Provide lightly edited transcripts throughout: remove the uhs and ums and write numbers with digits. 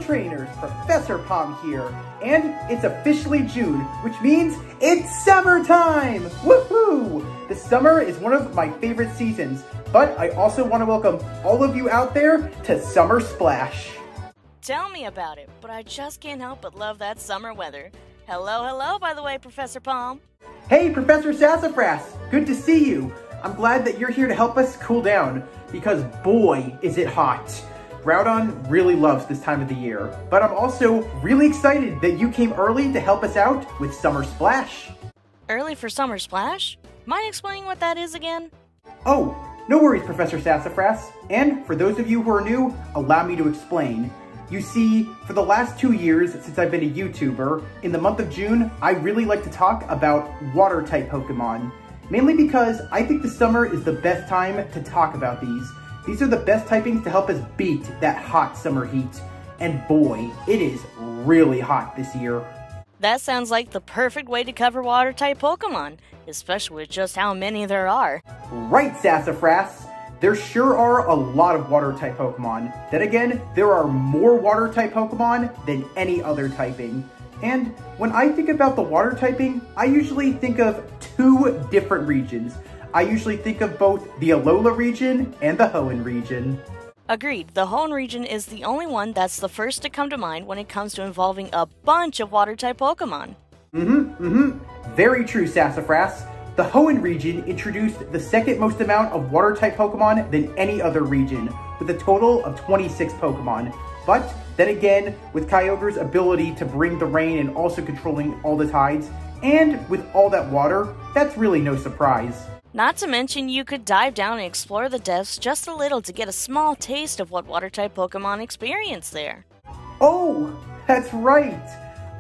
trainers, Professor Palm here, and it's officially June, which means it's summertime! Woohoo! The summer is one of my favorite seasons, but I also want to welcome all of you out there to Summer Splash. Tell me about it, but I just can't help but love that summer weather. Hello, by the way, Professor Palm. Hey, Professor Sassafras, good to see you. I'm glad that you're here to help us cool down, because boy, is it hot. Groudon really loves this time of the year, but I'm also really excited that you came early to help us out with Summer Splash. Early for Summer Splash? Mind explaining what that is again? Oh, no worries, Professor Sassafras. And for those of you who are new, allow me to explain. You see, for the last 2 years since I've been a YouTuber, in the month of June, I really like to talk about water-type Pokemon. Mainly because I think the summer is the best time to talk about these. These are the best typings to help us beat that hot summer heat. And boy, it is really hot this year. That sounds like the perfect way to cover water-type Pokemon, especially with just how many there are. Right, Sassafras! There sure are a lot of water-type Pokemon. Then again, there are more water-type Pokemon than any other typing. And when I think about the water typing, I usually think of 2 different regions. I usually think of both the Alola region and the Hoenn region. Agreed, the Hoenn region is the only one that's the first to come to mind when it comes to involving a bunch of water-type Pokemon. Very true, Sassafras. The Hoenn region introduced the second most amount of water-type Pokemon than any other region, with a total of 26 Pokemon. But then again, with Kyogre's ability to bring the rain and also controlling all the tides, and with all that water, that's really no surprise. Not to mention, you could dive down and explore the depths just a little to get a small taste of what water-type Pokemon experience there. Oh, that's right!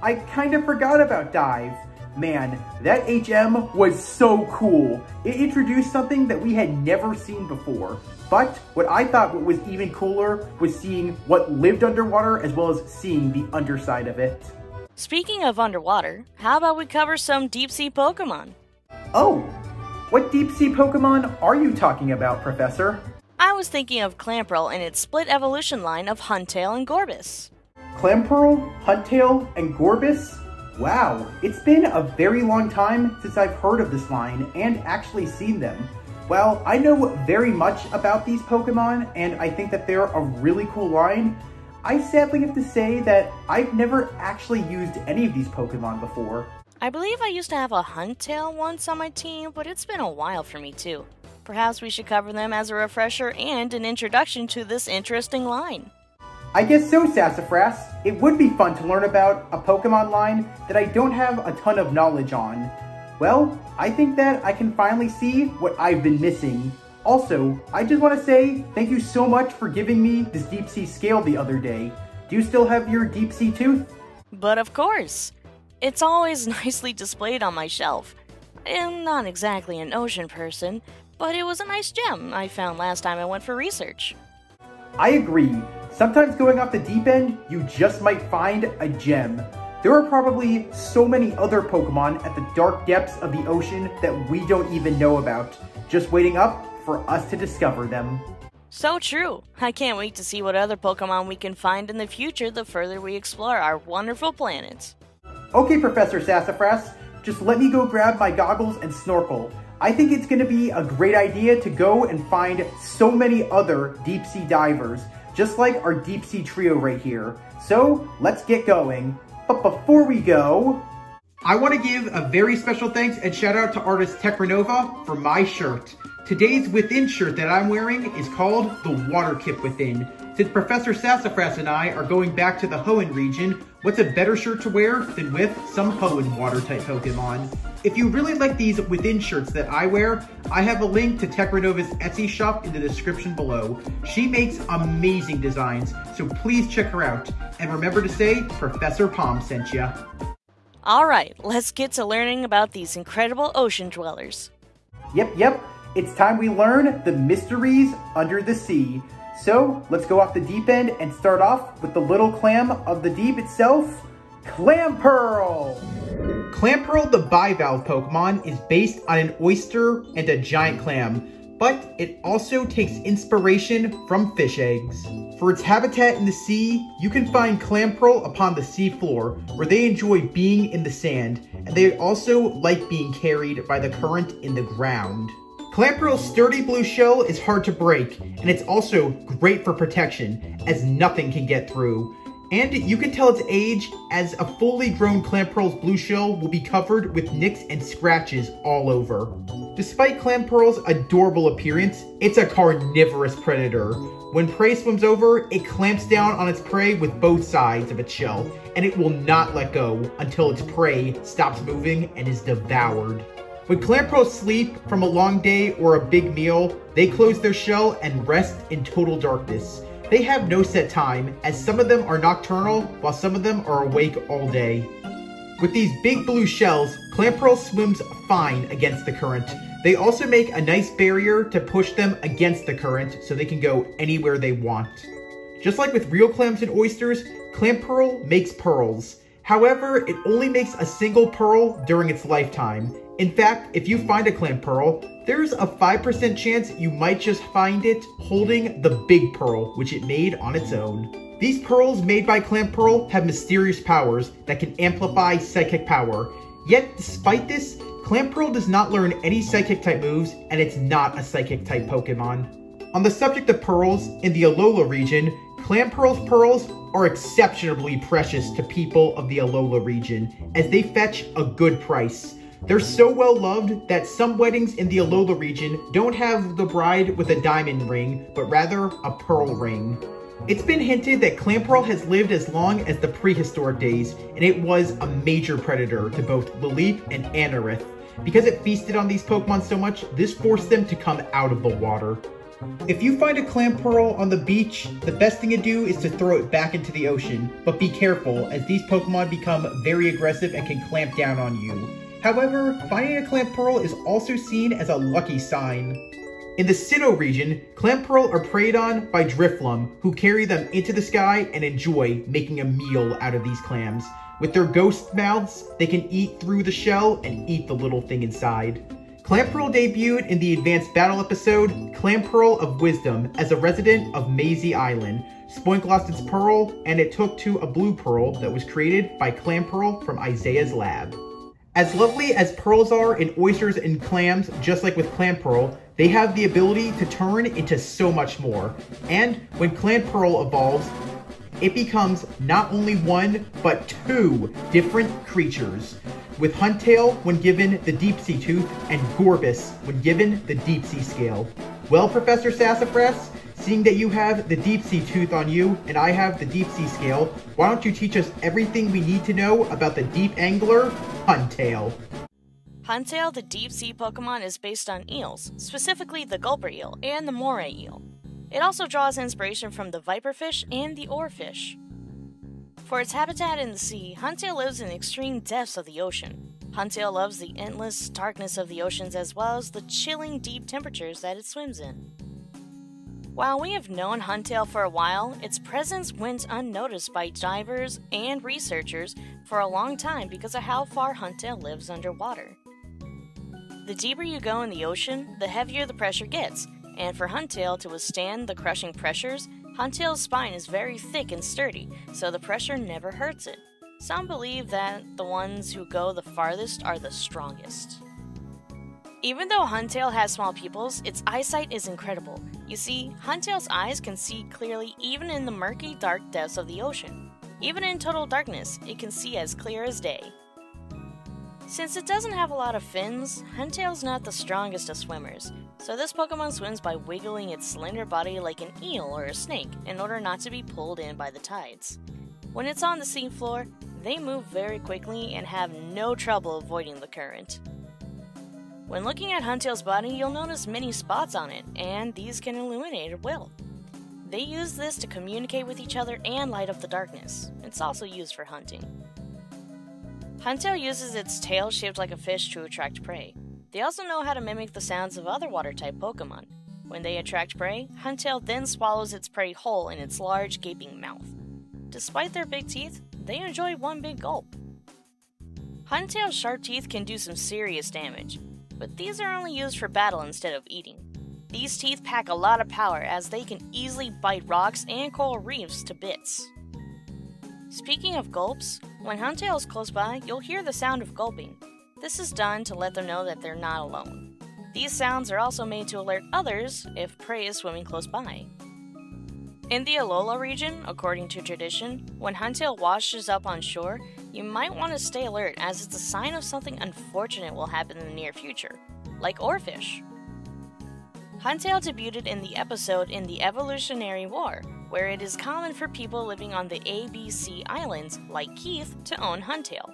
I kind of forgot about Dive. Man, that HM was so cool. It introduced something that we had never seen before. But what I thought was even cooler was seeing what lived underwater as well as seeing the underside of it. Speaking of underwater, how about we cover some deep-sea Pokemon? Oh! What deep-sea Pokemon are you talking about, Professor? I was thinking of Clamperl and its split evolution line of Huntail and Gorebyss. Clamperl, Huntail, and Gorebyss? Wow, it's been a very long time since I've heard of this line and actually seen them. Well, I know very much about these Pokemon, and I think that they're a really cool line. I sadly have to say that I've never actually used any of these Pokemon before. I believe I used to have a Huntail once on my team, but it's been a while for me too. Perhaps we should cover them as a refresher and an introduction to this interesting line. I guess so, Sassafras. It would be fun to learn about a Pokemon line that I don't have a ton of knowledge on. Well, I think that I can finally see what I've been missing. Also, I just want to say thank you so much for giving me this deep sea scale the other day. Do you still have your deep sea tooth? But of course. It's always nicely displayed on my shelf. I'm not exactly an ocean person, but it was a nice gem I found last time I went for research. I agree. Sometimes going off the deep end, you just might find a gem. There are probably so many other Pokemon at the dark depths of the ocean that we don't even know about, just waiting up for us to discover them. So true. I can't wait to see what other Pokemon we can find in the future the further we explore our wonderful planet. Okay, Professor Sassafras, just let me go grab my goggles and snorkel. I think it's going to be a great idea to go and find so many other deep-sea divers, just like our deep-sea trio right here. So, let's get going. But before we go, I want to give a very special thanks and shout out to artist Techronova for my shirt. Today's Within shirt that I'm wearing is called the Water Kip Within. Since Professor Sassafras and I are going back to the Hoenn region, what's a better shirt to wear than with some Hoenn water-type Pokemon? If you really like these Within shirts that I wear, I have a link to Techronova's Etsy shop in the description below. She makes amazing designs, so please check her out. And remember to say Professor Palm sent ya. Alright, let's get to learning about these incredible ocean dwellers. Yep. It's time we learn the mysteries under the sea. So, let's go off the deep end and start off with the little clam of the deep itself, Clamperl! Clamperl, the bivalve Pokemon, is based on an oyster and a giant clam. but it also takes inspiration from fish eggs. For its habitat in the sea, you can find clamperl upon the seafloor, where they enjoy being in the sand, and they also like being carried by the current in the ground. Clamperl's sturdy blue shell is hard to break, and it's also great for protection, as nothing can get through. And you can tell its age, as a fully grown clamperl's blue shell will be covered with nicks and scratches all over. Despite clamperl's adorable appearance, it's a carnivorous predator. When prey swims over, it clamps down on its prey with both sides of its shell, and it will not let go until its prey stops moving and is devoured. When clamperls sleep from a long day or a big meal, they close their shell and rest in total darkness. They have no set time, as some of them are nocturnal, while some of them are awake all day. With these big blue shells, clamperl swims fine against the current. They also make a nice barrier to push them against the current so they can go anywhere they want. Just like with real clams and oysters, clamperl makes pearls. However, it only makes a single pearl during its lifetime. In fact, if you find a clamperl, there's a 5% chance you might just find it holding the big pearl, which it made on its own. These pearls made by clamperl have mysterious powers that can amplify psychic power. Yet, despite this, clamperl does not learn any psychic type moves, and it's not a psychic type Pokemon. On the subject of pearls, in the Alola region, clamperl's pearls are exceptionally precious to people of the Alola region, as they fetch a good price. They're so well loved that some weddings in the Alola region don't have the bride with a diamond ring, but rather a pearl ring. It's been hinted that clamperl has lived as long as the prehistoric days, and it was a major predator to both Lileep and Anorith. Because it feasted on these Pokemon so much, this forced them to come out of the water. If you find a clamperl on the beach, the best thing to do is to throw it back into the ocean, but be careful, as these Pokemon become very aggressive and can clamp down on you. However, finding a clamperl is also seen as a lucky sign. In the Sinnoh region, clamperl are preyed on by Drifloon, who carry them into the sky and enjoy making a meal out of these clams. With their ghost mouths, they can eat through the shell and eat the little thing inside. Clamperl debuted in the Advanced Battle episode, Clamperl of Wisdom, as a resident of Maisie Island. Spoink lost its pearl, and it took to a blue pearl that was created by Clamperl from Isaiah's lab. As lovely as pearls are in oysters and clams, just like with clamperl, they have the ability to turn into so much more. And when clamperl evolves, it becomes not only one, but two different creatures. With Huntail when given the Deep Sea Tooth, and Gorebyss when given the Deep Sea Scale. Well, Professor Sassafras, seeing that you have the Deep Sea Tooth on you, and I have the Deep Sea Scale, why don't you teach us everything we need to know about the deep angler, Huntail? Huntail, the deep sea Pokemon, is based on eels, specifically the gulper eel and the moray eel. It also draws inspiration from the viperfish and the oarfish. For its habitat in the sea, Huntail lives in the extreme depths of the ocean. Huntail loves the endless darkness of the oceans as well as the chilling deep temperatures that it swims in. While we have known Huntail for a while, its presence went unnoticed by divers and researchers for a long time because of how far Huntail lives underwater. The deeper you go in the ocean, the heavier the pressure gets, and for Huntail to withstand the crushing pressures, Huntail's spine is very thick and sturdy, so the pressure never hurts it. Some believe that the ones who go the farthest are the strongest. Even though Huntail has small pupils, its eyesight is incredible. You see, Huntail's eyes can see clearly even in the murky, dark depths of the ocean. Even in total darkness, it can see as clear as day. Since it doesn't have a lot of fins, Huntail's not the strongest of swimmers, so this Pokemon swims by wiggling its slender body like an eel or a snake in order not to be pulled in by the tides. When it's on the seafloor, they move very quickly and have no trouble avoiding the current. When looking at Huntail's body, you'll notice many spots on it, and these can illuminate it well. They use this to communicate with each other and light up the darkness. It's also used for hunting. Huntail uses its tail shaped like a fish to attract prey. They also know how to mimic the sounds of other water-type Pokemon. When they attract prey, Huntail then swallows its prey whole in its large, gaping mouth. Despite their big teeth, they enjoy one big gulp. Huntail's sharp teeth can do some serious damage, but these are only used for battle instead of eating. These teeth pack a lot of power as they can easily bite rocks and coral reefs to bits. Speaking of gulps, when Huntail is close by, you'll hear the sound of gulping. This is done to let them know that they're not alone. These sounds are also made to alert others if prey is swimming close by. In the Alola region, according to tradition, when Huntail washes up on shore, you might want to stay alert as it's a sign of something unfortunate will happen in the near future, like oarfish. Huntail debuted in the episode in the Evolutionary War, where it is common for people living on the ABC Islands, like Keith, to own Huntail.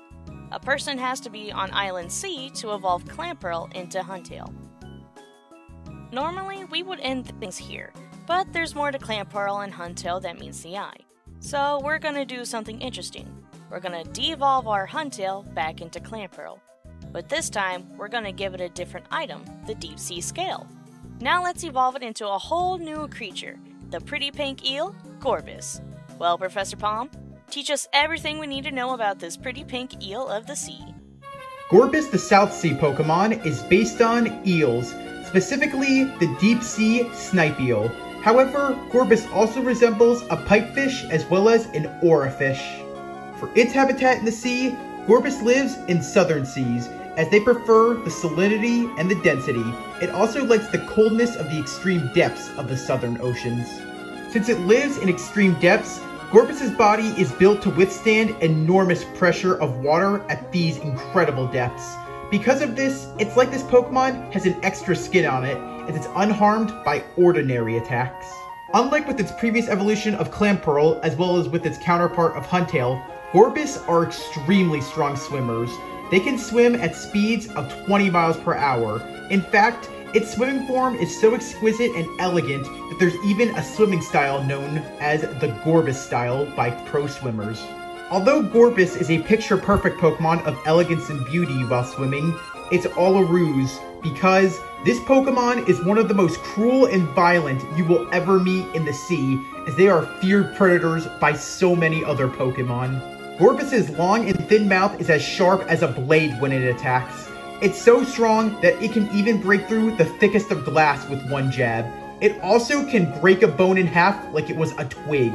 A person has to be on Island C to evolve Clamperl into Huntail. Normally, we would end things here, but there's more to Clamperl and Huntail that meets the eye. So we're gonna do something interesting. We're gonna de-evolve our Huntail back into Clamperl. But this time, we're gonna give it a different item, the deep sea scale. Now let's evolve it into a whole new creature, the pretty pink eel, Gorebyss. Well, Professor Palm, teach us everything we need to know about this pretty pink eel of the sea. Gorebyss, the South Sea Pokemon, is based on eels, specifically the deep sea snipe eel. However, Gorebyss also resembles a pipefish as well as an oarfish. For its habitat in the sea, Gorebyss lives in southern seas, as they prefer the salinity and the density. It also likes the coldness of the extreme depths of the southern oceans. Since it lives in extreme depths, Gorebyss's body is built to withstand enormous pressure of water at these incredible depths. Because of this, it's like this Pokemon has an extra skin on it, as it's unharmed by ordinary attacks. Unlike with its previous evolution of Clamperl, as well as with its counterpart of Huntail, Gorebyss are extremely strong swimmers. They can swim at speeds of 20 miles per hour. In fact, its swimming form is so exquisite and elegant that there's even a swimming style known as the Gorebyss style by pro swimmers. Although Gorebyss is a picture-perfect Pokemon of elegance and beauty while swimming, it's all a ruse, because this Pokemon is one of the most cruel and violent you will ever meet in the sea, as they are feared predators by so many other Pokemon. Gorebyss's long and thin mouth is as sharp as a blade when it attacks. It's so strong that it can even break through the thickest of glass with one jab. It also can break a bone in half like it was a twig.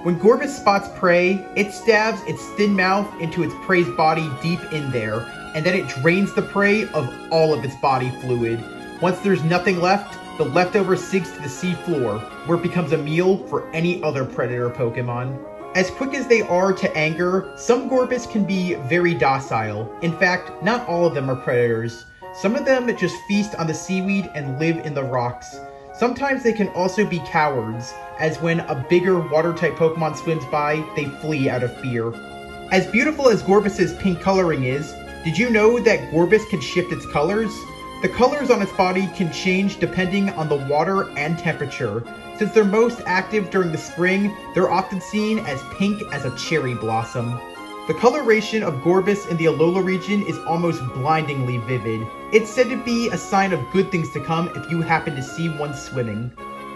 When Gorebyss spots prey, it stabs its thin mouth into its prey's body deep in there, and then it drains the prey of all of its body fluid. Once there's nothing left, the leftover sinks to the sea floor, where it becomes a meal for any other predator Pokemon. As quick as they are to anger, some Gorebyss can be very docile. In fact, not all of them are predators. Some of them just feast on the seaweed and live in the rocks. Sometimes they can also be cowards, as when a bigger water-type Pokemon swims by, they flee out of fear. As beautiful as Gorebyss's pink coloring is, did you know that Gorebyss can shift its colors? The colors on its body can change depending on the water and temperature. Since they're most active during the spring, they're often seen as pink as a cherry blossom. The coloration of Gorebyss in the Alola region is almost blindingly vivid. It's said to be a sign of good things to come if you happen to see one swimming.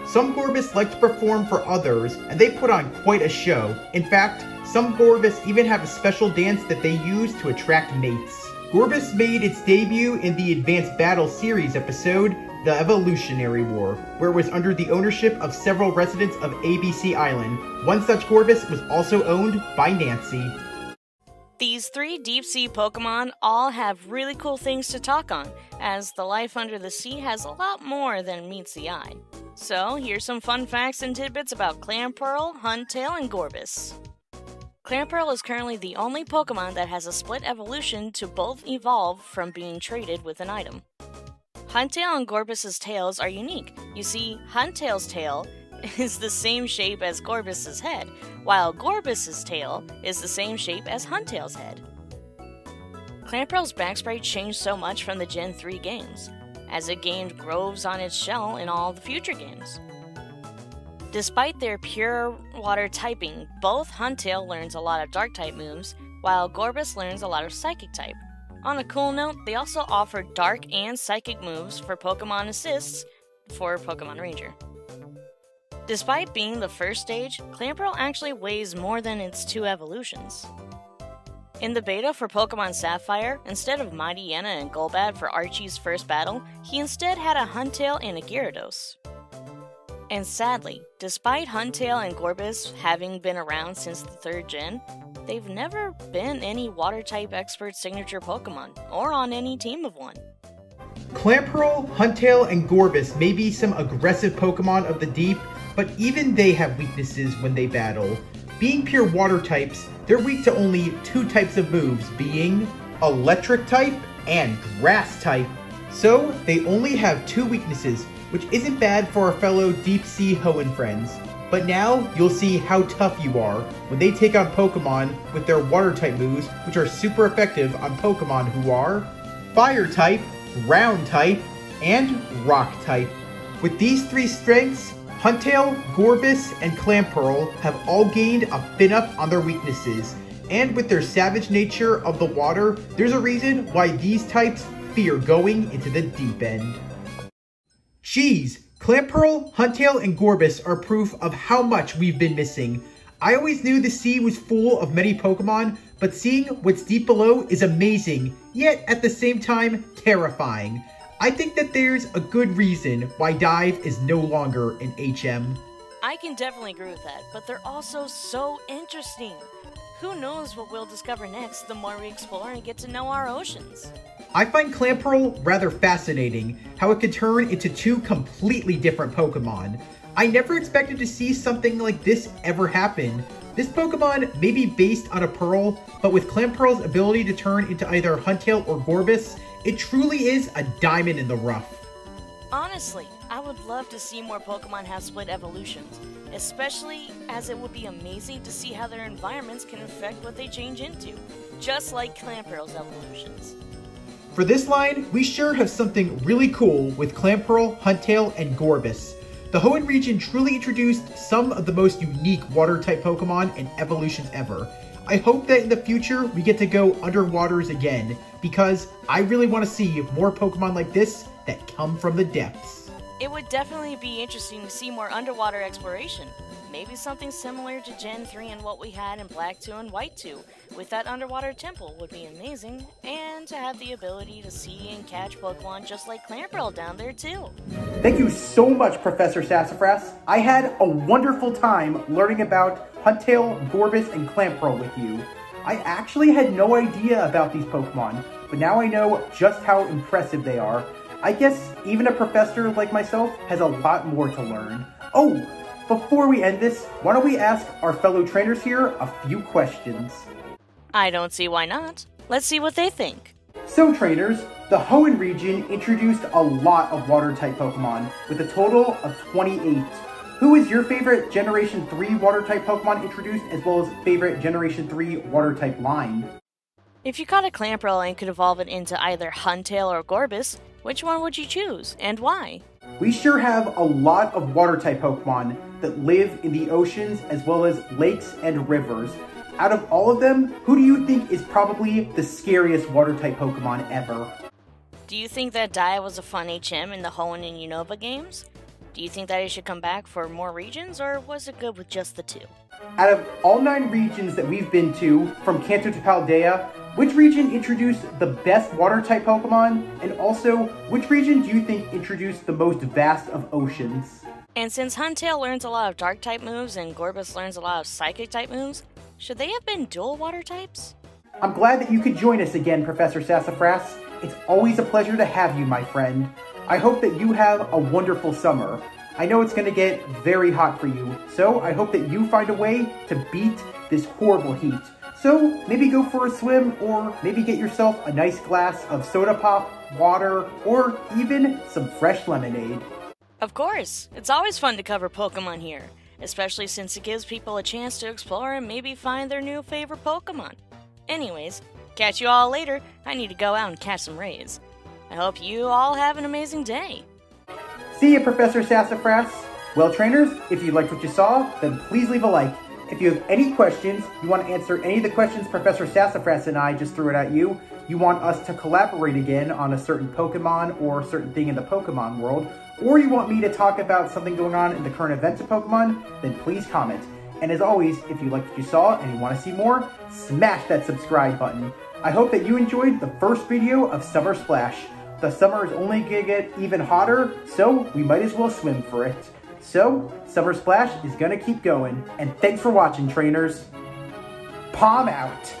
Some Gorebyss like to perform for others, and they put on quite a show. In fact, some Gorebyss even have a special dance that they use to attract mates. Gorebyss made its debut in the Advanced Battle series episode, The Evolutionary War, where it was under the ownership of several residents of ABC Island. One such Gorebyss was also owned by Nancy. These three deep-sea Pokemon all have really cool things to talk on, as the life under the sea has a lot more than meets the eye. So here's some fun facts and tidbits about Clamperl, Huntail, and Gorebyss. Clamperl is currently the only Pokemon that has a split evolution to both evolve from being traded with an item. Huntail and Gorebyss's tails are unique. You see, Huntail's tail is the same shape as Gorebyss's head, while Gorebyss's tail is the same shape as Huntail's head. Clamperl's back sprite changed so much from the Gen 3 games, as it gained groves on its shell in all the future games. Despite their pure water typing, both Huntail learns a lot of Dark-type moves, while Gorebyss learns a lot of Psychic-type. On a cool note, they also offer Dark and Psychic moves for Pokemon assists for Pokemon Ranger. Despite being the first stage, Clamperl actually weighs more than its two evolutions. In the beta for Pokemon Sapphire, instead of Mightyena and Golbat for Archie's first battle, he instead had a Huntail and a Gyarados. And sadly, despite Huntail and Gorebyss having been around since the 3rd gen, they've never been any Water-type expert signature Pokemon, or on any team of one. Clamperl, Huntail, and Gorebyss may be some aggressive Pokemon of the deep, but even they have weaknesses when they battle. Being pure water types, they're weak to only 2 types of moves, being Electric type and Grass type. So they only have 2 weaknesses, which isn't bad for our fellow deep sea Hoenn friends. But now you'll see how tough you are when they take on Pokemon with their water type moves, which are super effective on Pokemon who are Fire type, Ground type, and Rock type. With these 3 strengths, Huntail, Gorebyss, and Clamperl have all gained a fin up on their weaknesses, and with their savage nature of the water, there's a reason why these types fear going into the deep end. Jeez, Clamperl, Huntail, and Gorebyss are proof of how much we've been missing. I always knew the sea was full of many Pokemon, but seeing what's deep below is amazing, yet at the same time, terrifying. I think that there's a good reason why Dive is no longer an HM. I can definitely agree with that, but they're also so interesting. Who knows what we'll discover next the more we explore and get to know our oceans. I find Clamperl rather fascinating, how it could turn into 2 completely different Pokemon. I never expected to see something like this ever happen. This Pokemon may be based on a Pearl, but with Clamperl's ability to turn into either Huntail or Gorebyss, it truly is a diamond in the rough. Honestly, I would love to see more Pokemon have split evolutions, especially as it would be amazing to see how their environments can affect what they change into, just like Clamperl's evolutions. For this line, we sure have something really cool with Clamperl, Huntail, and Gorebyss. The Hoenn region truly introduced some of the most unique water-type Pokemon and evolutions ever. I hope that in the future we get to go underwaters again, because I really want to see more Pokemon like this that come from the depths. It would definitely be interesting to see more underwater exploration. Maybe something similar to Gen 3 and what we had in Black 2 and White 2, with that underwater temple would be amazing, and to have the ability to see and catch Pokemon just like Clamperl down there too. Thank you so much, Professor Sassafras. I had a wonderful time learning about Huntail, Gorebyss, and Clamperl with you. I actually had no idea about these Pokemon, but now I know just how impressive they are. I guess even a professor like myself has a lot more to learn. Oh, before we end this, why don't we ask our fellow trainers here a few questions? I don't see why not. Let's see what they think. So trainers, the Hoenn region introduced a lot of water-type Pokemon, with a total of 28. Who is your favorite Generation 3 water-type Pokemon introduced, as well as favorite Generation 3 water-type line? If you caught a Clamperl and could evolve it into either Huntail or Gorebyss, which one would you choose, and why? We sure have a lot of water-type Pokemon that live in the oceans as well as lakes and rivers. Out of all of them, who do you think is probably the scariest water-type Pokemon ever? Do you think that Dia was a fun HM in the Hoenn and Unova games? Do you think that it should come back for more regions, or was it good with just the 2? Out of all 9 regions that we've been to, from Kanto to Paldea, which region introduced the best water-type Pokemon? And also, which region do you think introduced the most vast of oceans? And since Huntail learns a lot of Dark-type moves and Gorebyss learns a lot of Psychic-type moves, should they have been dual water types? I'm glad that you could join us again, Professor Sassafras. It's always a pleasure to have you, my friend. I hope that you have a wonderful summer. I know it's going to get very hot for you, so I hope that you find a way to beat this horrible heat. So maybe go for a swim, or maybe get yourself a nice glass of soda pop, water, or even some fresh lemonade. Of course, it's always fun to cover Pokemon here, especially since it gives people a chance to explore and maybe find their new favorite Pokemon. Anyways, catch you all later. I need to go out and catch some rays. I hope you all have an amazing day. See you, Professor Sassafras. Well, trainers, if you liked what you saw, then please leave a like. If you have any questions, you want to answer any of the questions Professor Sassafras and I just threw it at you, you want us to collaborate again on a certain Pokemon or a certain thing in the Pokemon world, or you want me to talk about something going on in the current events of Pokemon, then please comment. And as always, if you liked what you saw and you want to see more, smash that subscribe button. I hope that you enjoyed the first video of Summer Splash. The summer is only gonna get even hotter, so we might as well swim for it. So, Summer Splash is gonna keep going. And thanks for watching, trainers. Palm out.